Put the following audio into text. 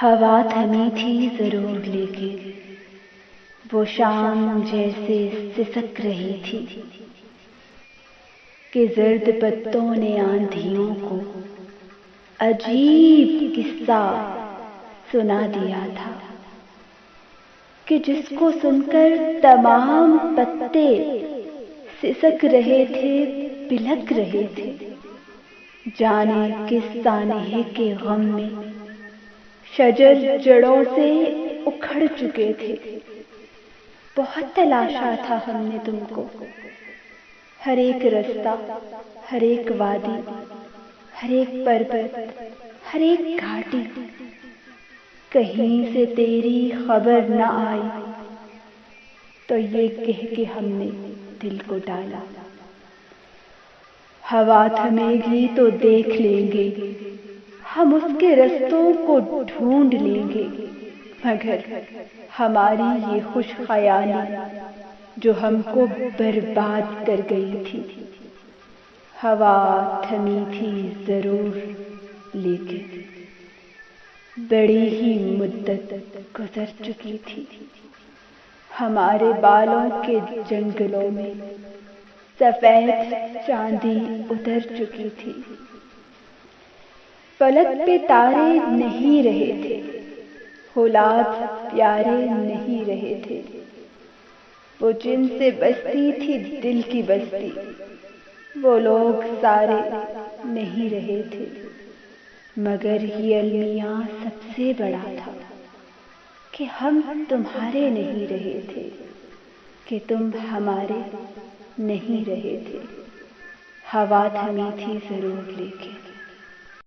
ہوا تھمی تھی ضرور لیکن وہ شام جیسے سسک رہی تھی کہ زرد پتوں نے آندھیوں کو عجیب قصہ سنا دیا تھا کہ جس کو سن کر تمام پتے سسک رہے تھے، بلک رہے تھے، جانے کس سانحے کے غم میں شجر جڑوں سے اکھڑ چکے تھے۔ بہت تلاشا تھا ہم نے تم کو، ہر ایک رستہ، ہر ایک وادی، ہر ایک پربت، ہر ایک گھاٹی، کہیں سے تیری خبر نہ آئی تو یہ کہہ کے ہم نے دل کو ڈالا، ہوا تھمے گی تو دیکھ لیں گے، ہم اس کے رستوں کو ڈھونڈ لیں گے، مگر ہماری یہ خوش خیالی جو ہم کو برباد کر گئی تھی۔ ہوا تھمی تھی ضرور لیکن بڑی ہی مدت گزر چکی تھی، ہمارے بالوں کے جنگلوں میں سفید چاندی اتر چکی تھی، فلک پہ تارے نہیں رہے تھے، اولاد پیارے نہیں رہے تھے، وہ جن سے بستی تھی دل کی بستی، وہ لوگ سارے نہیں رہے تھے، مگر یہ المیاں سب سے بڑا تھا کہ ہم تمہارے نہیں رہے تھے، کہ تم ہمارے نہیں رہے تھے۔ ہوا تھمی تھی ضرور لیکن